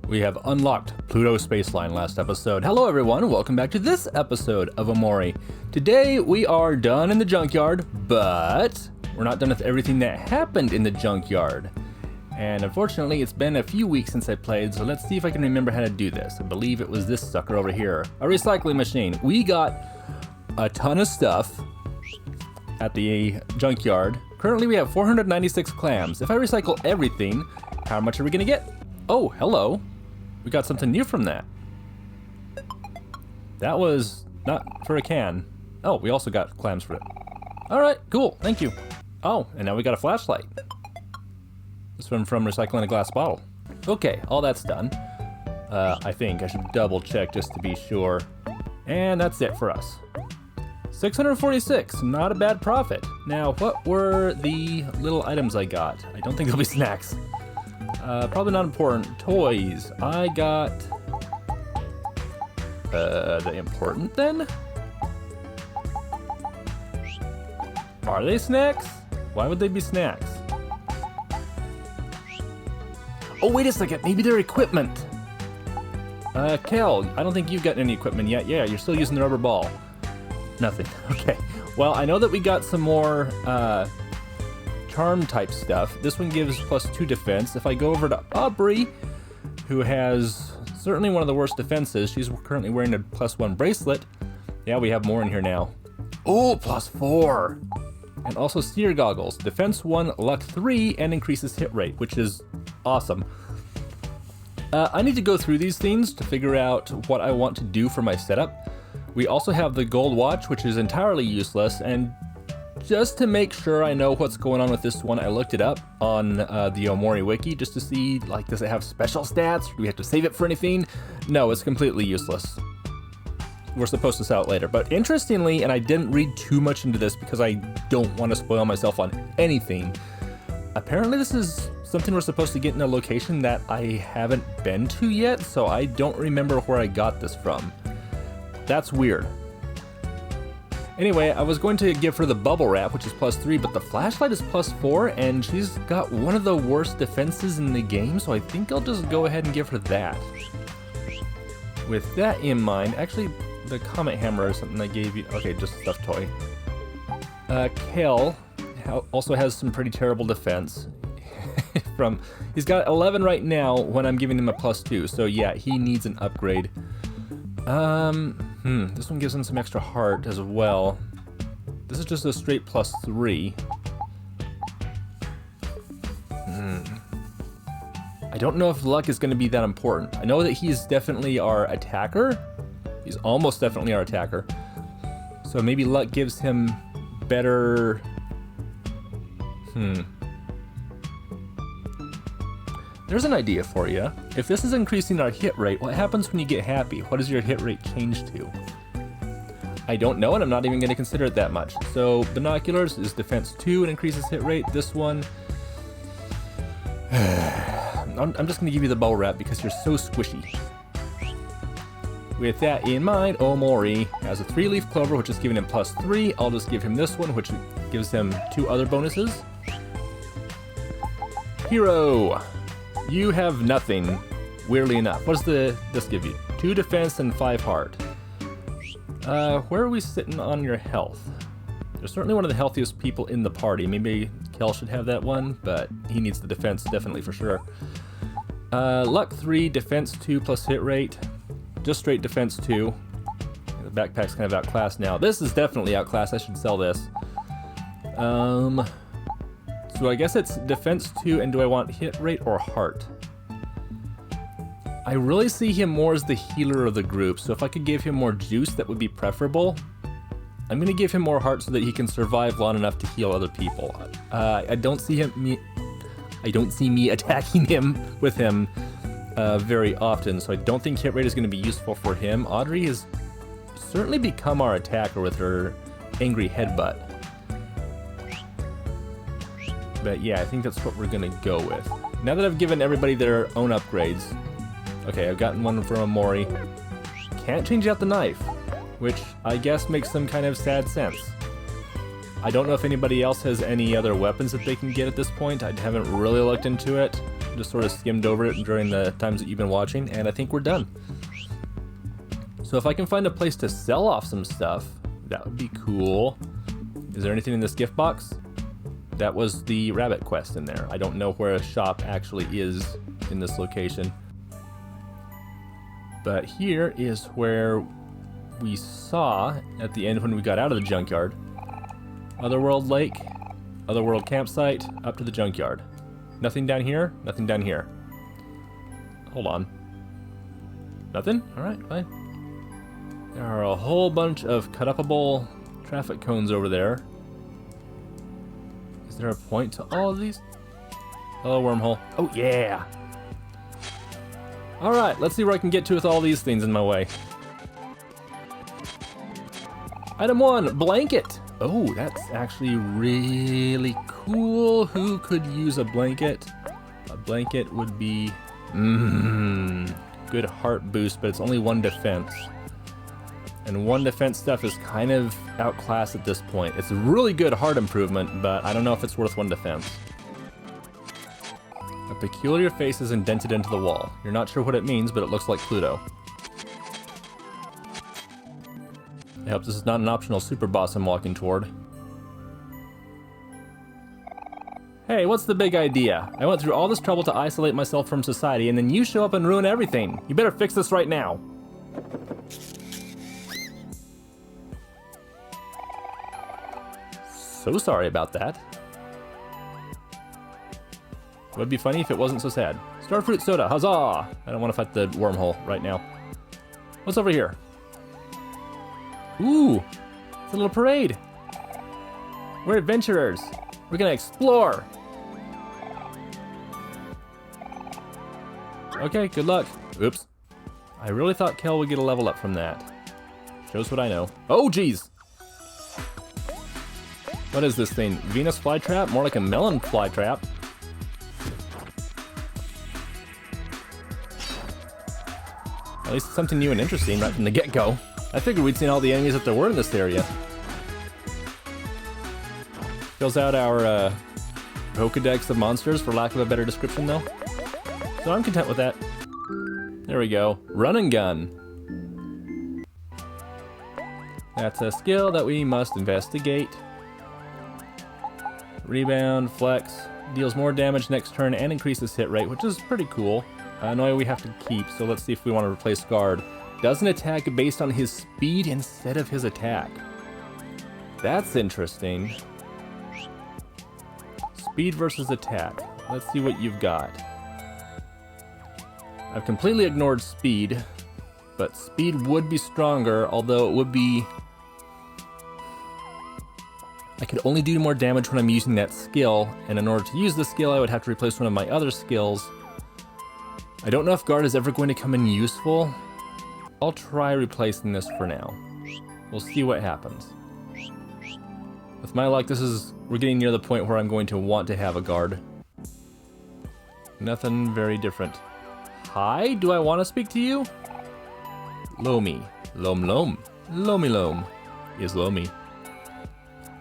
We have unlocked Pluto Spaceline last episode. Hello everyone, welcome back to this episode of Omori. Today we are done in the junkyard, but we're not done with everything that happened in the junkyard. And unfortunately, it's been a few weeks since I played, so let's see if I can remember how to do this. I believe it was this sucker over here, a recycling machine. We got a ton of stuff at the junkyard. Currently we have 496 clams. If I recycle everything, how much are we gonna get? Oh, hello. We got something new from that. That was not for a can. Oh, we also got clams for it. All right, cool, thank you. Oh, and now we got a flashlight. This one from recycling a glass bottle. Okay, all that's done. I think I should double check just to be sure. And that's it for us. 646, not a bad profit. Now, what were the little items I got? I don't think they'll be snacks. Probably not important. Toys. I got... the important then? Are they snacks? Why would they be snacks? Oh, wait a second. Maybe they're equipment. Kel, I don't think you've got any equipment yet. Yeah, you're still using the rubber ball. Nothing. Okay. Well, I know that we got some more, charm type stuff. This one gives +2 defense. If I go over to Aubrey, who has certainly one of the worst defenses, she's currently wearing a +1 bracelet. Yeah, we have more in here now. Oh, +4. And also seer goggles. Defense 1, luck 3, and increases hit rate, which is awesome. I need to go through these things to figure out what I want to do for my setup. We also have the gold watch, which is entirely useless, and just to make sure I know what's going on with this one, I looked it up on the Omori wiki just to see, like, does it have special stats? Do we have to save it for anything? No, it's completely useless. We're supposed to sell it later. But interestingly, and I didn't read too much into this because I don't want to spoil myself on anything, apparently this is something we're supposed to get in a location that I haven't been to yet, so I don't remember where I got this from. That's weird. Anyway, I was going to give her the bubble wrap, which is +3, but the flashlight is +4, and she's got one of the worst defenses in the game, so I think I'll just go ahead and give her that. With that in mind, actually, the Comet Hammer is something I gave you. Okay, just a stuffed toy. Kale also has some pretty terrible defense. He's got 11 right now when I'm giving him a +2, so yeah, he needs an upgrade. This one gives him some extra heart as well. This is just a straight +3. I don't know if luck is going to be that important. I know that he's definitely our attacker. He's almost definitely our attacker. So maybe luck gives him better... There's an idea for you. If this is increasing our hit rate, what happens when you get happy? What does your hit rate change to? I don't know, and I'm not even going to consider it that much. So binoculars is defense 2 and increases hit rate. This one, I'm just going to give you the bubble wrap because you're so squishy. With that in mind, Omori has a 3-leaf clover, which is giving him +3. I'll just give him this one, which gives him 2 other bonuses. Hero. You have nothing, weirdly enough. What does this give you? 2 defense and 5 heart. Where are we sitting on your health? You're certainly one of the healthiest people in the party. Maybe Kel should have that one, but he needs the defense definitely for sure. Luck 3, defense 2 plus hit rate. Just straight defense 2. The backpack's kind of outclassed now. This is definitely outclassed. I should sell this. So I guess it's defense 2, and do I want hit rate or heart? I really see him more as the healer of the group, so if I could give him more juice, that would be preferable. I'm gonna give him more heart so that he can survive long enough to heal other people. I don't see me attacking him with him very often, so I don't think hit rate is gonna be useful for him. Audrey has certainly become our attacker with her angry headbutt. But yeah, I think that's what we're gonna go with. Now that I've given everybody their own upgrades, okay, I've gotten one for Omori. Can't change out the knife, which I guess makes some kind of sad sense. I don't know if anybody else has any other weapons that they can get at this point. I haven't really looked into it. Just sort of skimmed over it during the times that you've been watching, and I think we're done. So if I can find a place to sell off some stuff, that would be cool. Is there anything in this gift box? That was the rabbit quest in there. I don't know where a shop actually is in this location. But here is where we saw at the end when we got out of the junkyard. Otherworld Lake, Otherworld Campsite, up to the junkyard. Nothing down here, nothing down here. Hold on. Nothing? Alright, fine. There are a whole bunch of cut-upable traffic cones over there. Is there a point to all of these? Hello, wormhole. Oh, yeah! Alright, let's see where I can get to with all these things in my way. Item 1, blanket. Oh, that's actually really cool. Who could use a blanket? A blanket would be good heart boost, but it's only 1 defense. And 1 defense stuff is kind of outclassed at this point. It's a really good heart improvement, but I don't know if it's worth 1 defense. A peculiar face is indented into the wall. You're not sure what it means, but it looks like Pluto. I hope this is not an optional super boss I'm walking toward. Hey, what's the big idea? I went through all this trouble to isolate myself from society, and then you show up and ruin everything. You better fix this right now. So sorry about that. It would be funny if it wasn't so sad. Starfruit soda, huzzah! I don't want to fight the wormhole right now. What's over here? Ooh, it's a little parade. We're adventurers. We're gonna explore. Okay, good luck. Oops. I really thought Kel would get a level up from that. Shows what I know. Oh, geez. What is this thing? Venus flytrap? More like a melon flytrap. At least it's something new and interesting right from the get-go. I figured we'd seen all the enemies that there were in this area. Fills out our Pokedex of monsters, for lack of a better description, though. So I'm content with that. There we go. Run and gun. That's a skill that we must investigate. Rebound, flex, deals more damage next turn and increases hit rate, which is pretty cool. Annoy we have to keep, so let's see if we want to replace guard. Doesn't attack based on his speed instead of his attack. That's interesting. Speed versus attack. Let's see what you've got. I've completely ignored speed, but speed would be stronger, although it would be... I could only do more damage when I'm using that skill, and in order to use the skill I would have to replace one of my other skills. I don't know if guard is ever going to come in useful. I'll try replacing this for now. We'll see what happens. With my luck, we're getting near the point where I'm going to want to have a guard. Nothing very different. Hi, do I want to speak to you? Lomi. Lom Lom. Lomi Lom is Lomi.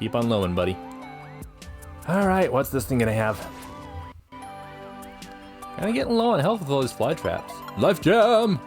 Keep on loaming, buddy. Alright, what's this thing gonna have? Kinda getting low on health with all these fly traps. Life Jam!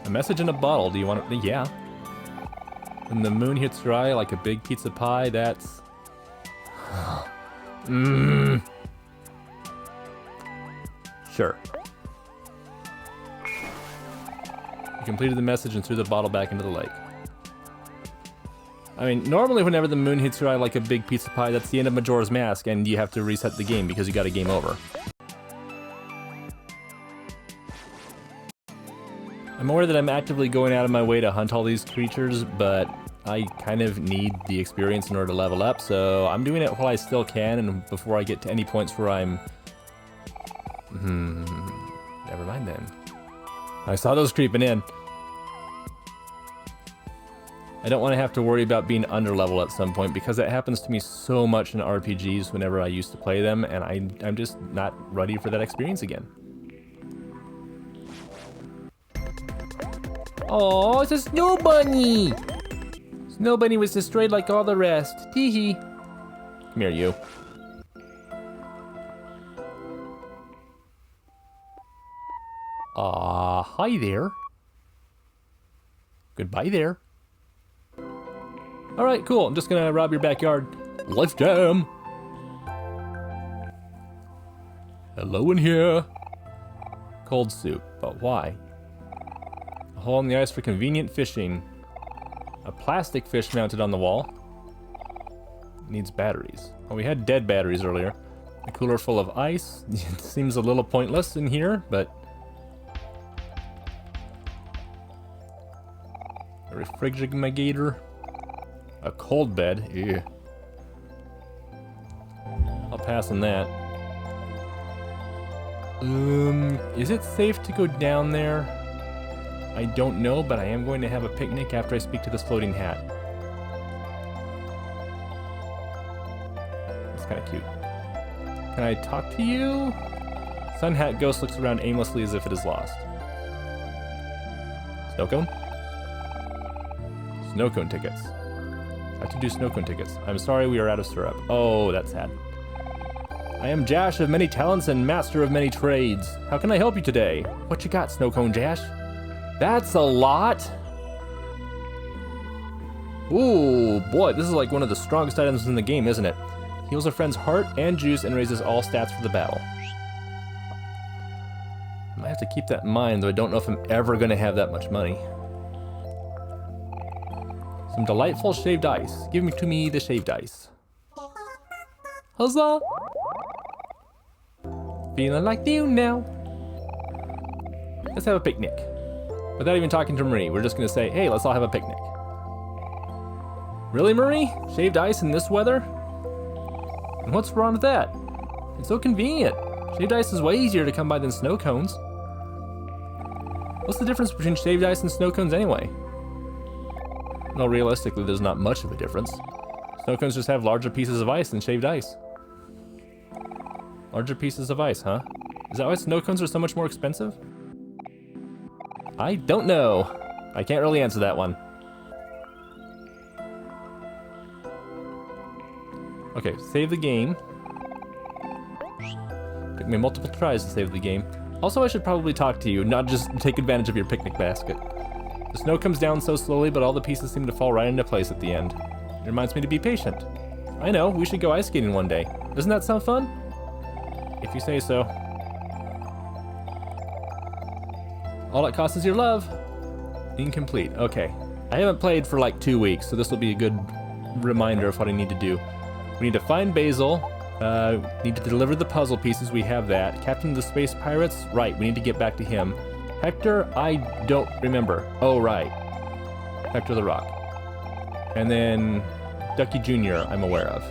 A message in a bottle, do you want it? Yeah. When the moon hits your eye like a big pizza pie, that's... Sure. You completed the message and threw the bottle back into the lake. I mean, normally whenever the moon hits your eye like a big pizza pie, that's the end of Majora's Mask, and you have to reset the game because you got a game over. I'm aware that I'm actively going out of my way to hunt all these creatures, but I kind of need the experience in order to level up, so I'm doing it while I still can, and before I get to any points where I'm... Never mind then. I saw those creeping in. I don't want to have to worry about being under level at some point, because it happens to me so much in RPGs whenever I used to play them, and I'm just not ready for that experience again. Oh, it's a snow bunny! Snow bunny was destroyed like all the rest. Teehee. Come here, you. Hi there. Goodbye there. Alright, cool. I'm just gonna rob your backyard. Let's jam! Hello in here. Cold soup, but why? A hole in the ice for convenient fishing. A plastic fish mounted on the wall. Needs batteries. Oh, we had dead batteries earlier. A cooler full of ice. It seems a little pointless in here, but... A refrigerator. A cold bed. Ew. I'll pass on that. Is it safe to go down there? I don't know, but I am going to have a picnic after I speak to this floating hat. That's kind of cute. Can I talk to you? Sun hat ghost looks around aimlessly as if it is lost. Snow cone? Snow cone tickets. I have to do snow cone tickets. I'm sorry we are out of syrup. Oh, that's sad. I am Jash of many talents and master of many trades. How can I help you today? What you got, Snow Cone Jash? That's a lot! Ooh, boy, this is like one of the strongest items in the game, isn't it? Heals a friend's heart and juice and raises all stats for the battle. I might have to keep that in mind, though I don't know if I'm ever going to have that much money. Some delightful shaved ice. Give me to me the shaved ice. Huzzah! Feeling like new now. Let's have a picnic. Without even talking to Marie, we're just gonna say, hey, let's all have a picnic. Really, Marie? Shaved ice in this weather? And what's wrong with that? It's so convenient. Shaved ice is way easier to come by than snow cones. What's the difference between shaved ice and snow cones anyway? Well, realistically, there's not much of a difference. Snow cones just have larger pieces of ice than shaved ice. Larger pieces of ice, huh? Is that why snow cones are so much more expensive? I don't know. I can't really answer that one. Okay, save the game. Took me multiple tries to save the game. Also, I should probably talk to you, not just take advantage of your picnic basket. The snow comes down so slowly, but all the pieces seem to fall right into place at the end. It reminds me to be patient. I know, we should go ice skating one day. Doesn't that sound fun? If you say so. All it costs is your love. Incomplete. Okay. I haven't played for like 2 weeks, so this will be a good reminder of what I need to do. We need to find Basil. Need to deliver the puzzle pieces. We have that. Captain of the Space Pirates. Right, we need to get back to him. Hector, I don't remember. Oh, right. Hector the Rock. And then Ducky Jr. I'm aware of.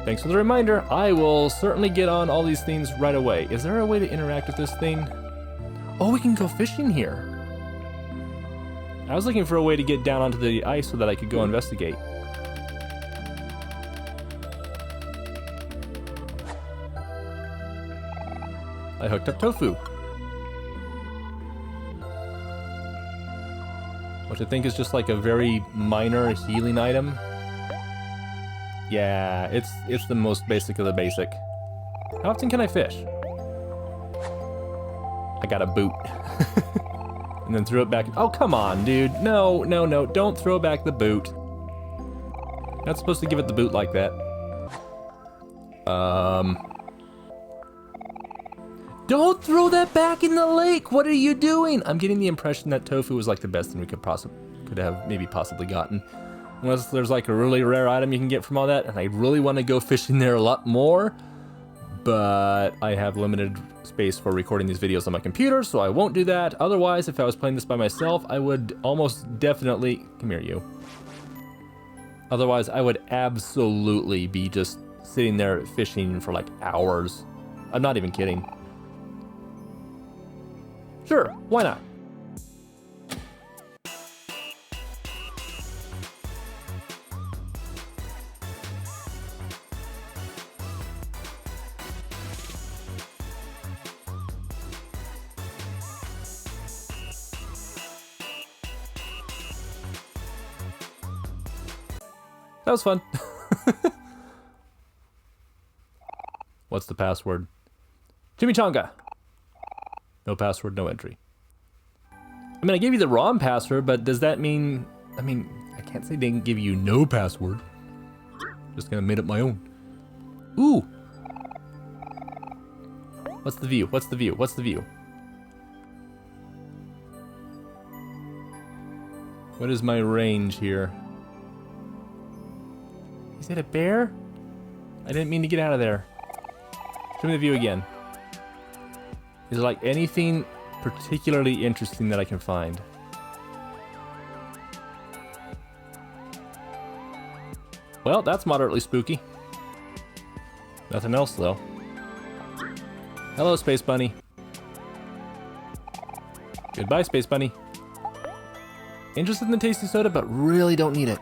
Thanks for the reminder. I will certainly get on all these things right away. Is there a way to interact with this thing? Oh, we can go fishing here. I was looking for a way to get down onto the ice so that I could go investigate. I hooked up tofu. Which I think is just like a very minor healing item. Yeah, it's the most basic of the basic. How often can I fish? I got a boot. And then threw it back. Oh, come on, dude. No, no, no. Don't throw back the boot. Not supposed to give it the boot like that. Don't throw that back in the lake. What are you doing? I'm getting the impression that tofu was like the best thing we could have maybe possibly gotten. Unless there's like a really rare item you can get from all that, and I really want to go fishing there a lot more, but I have limited space for recording these videos on my computer, so I won't do that. Otherwise, if I was playing this by myself, I would almost definitely... Come here, you. Otherwise, I would absolutely be just sitting there fishing for like hours. I'm not even kidding. Sure, why not? That was fun. What's the password? Chimichanga. No password, no entry. I mean, I gave you the wrong password, but does that mean... I mean, I can't say they didn't give you no password. Just gonna made up my own. Ooh! What's the view? What's the view? What's the view? What is my range here? Is it a bear? I didn't mean to get out of there. Show me the view again. Is there like anything particularly interesting that I can find? Well, that's moderately spooky. Nothing else though. Hello, Space Bunny. Goodbye, Space Bunny. Interested in the tasty soda, but really don't need it.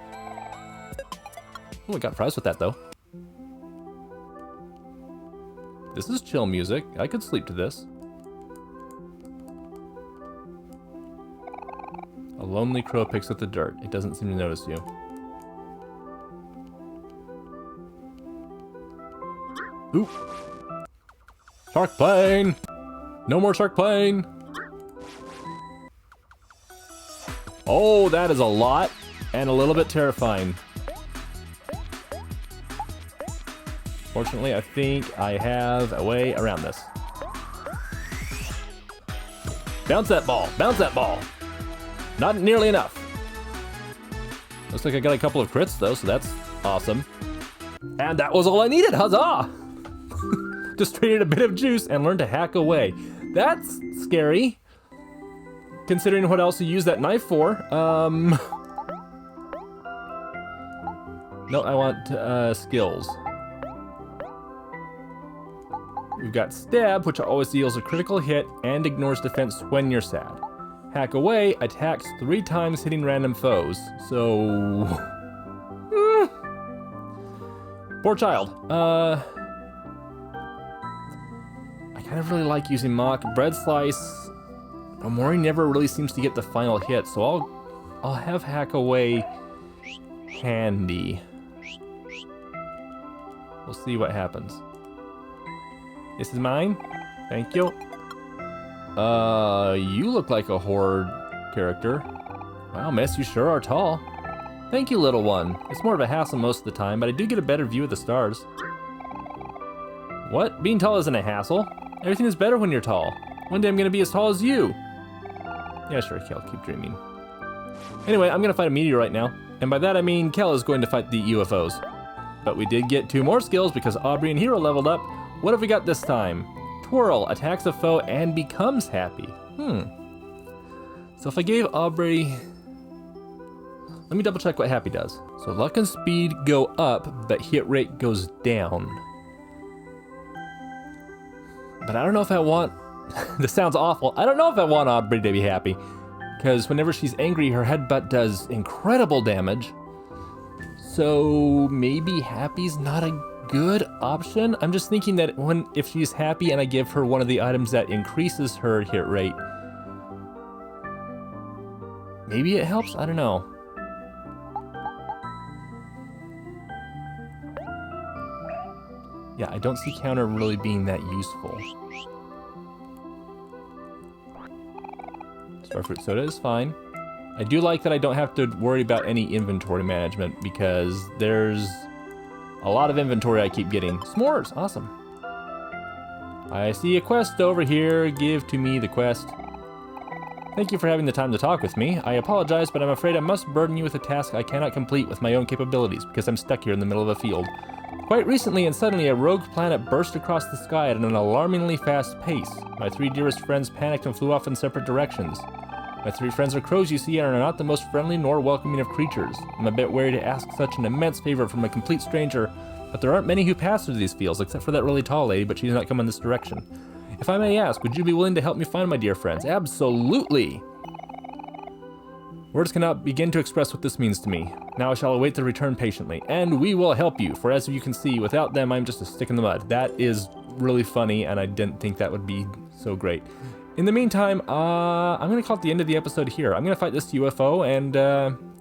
Oh, I got fries with that though. This is chill music. I could sleep to this. A lonely crow picks at the dirt. It doesn't seem to notice you. Ooh. Shark plane! No more shark plane! Oh, that is a lot and a little bit terrifying. Fortunately, I think I have a way around this. Bounce that ball! Bounce that ball! Not nearly enough. Looks like I got a couple of crits though, so that's awesome. And that was all I needed! Huzzah! Just traded a bit of juice and learned to hack away. That's scary. Considering what else you use that knife for. No, I want skills. We've got stab, which always deals a critical hit and ignores defense when you're sad. Hack away attacks 3 times hitting random foes. So... Poor child. I kind of really like using mock. Bread slice. Omori never really seems to get the final hit, so I'll have hack away handy. We'll see what happens. This is mine. Thank you. You look like a horde character. Wow, miss, you sure are tall. Thank you, little one. It's more of a hassle most of the time, but I do get a better view of the stars. What? Being tall isn't a hassle. Everything is better when you're tall. One day I'm gonna be as tall as you. Yeah, sure, Kel, keep dreaming. Anyway, I'm gonna fight a meteor right now. And by that I mean Kel is going to fight the UFOs. But we did get 2 more skills because Aubrey and Hero leveled up. What have we got this time? Twirl, attacks a foe and becomes happy. So if I gave Aubrey... Let me double check what happy does. So luck and speed go up, but hit rate goes down. But I don't know if I want... This sounds awful. I don't know if I want Aubrey to be happy. Because whenever she's angry, her headbutt does incredible damage. So maybe happy's not a good option. I'm just thinking that if she's happy and I give her one of the items that increases her hit rate, maybe it helps? I don't know. Yeah, I don't see counter really being that useful. Starfruit soda is fine. I do like that I don't have to worry about any inventory management because there's a lot of inventory I keep getting. S'mores, awesome. I see a quest over here. Give to me the quest. Thank you for having the time to talk with me. I apologize, but I'm afraid I must burden you with a task I cannot complete with my own capabilities because I'm stuck here in the middle of a field. Quite recently and suddenly, a rogue planet burst across the sky at an alarmingly fast pace. My 3 dearest friends panicked and flew off in separate directions. My 3 friends are crows, you see, and are not the most friendly nor welcoming of creatures. I'm a bit wary to ask such an immense favor from a complete stranger, but there aren't many who pass through these fields, except for that really tall lady, but she's not coming this direction. If I may ask, would you be willing to help me find my dear friends? Absolutely! Words cannot begin to express what this means to me. Now I shall await their return patiently, and we will help you, for as you can see, without them I'm just a stick in the mud. That is really funny, and I didn't think that would be so great. In the meantime, I'm going to call it the end of the episode here. I'm going to fight this UFO, and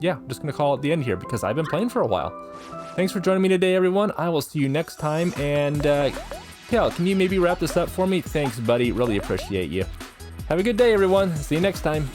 yeah, I'm just going to call it the end here, because I've been playing for a while. Thanks for joining me today, everyone. I will see you next time, and Kel, can you maybe wrap this up for me? Thanks, buddy. Really appreciate you. Have a good day, everyone. See you next time.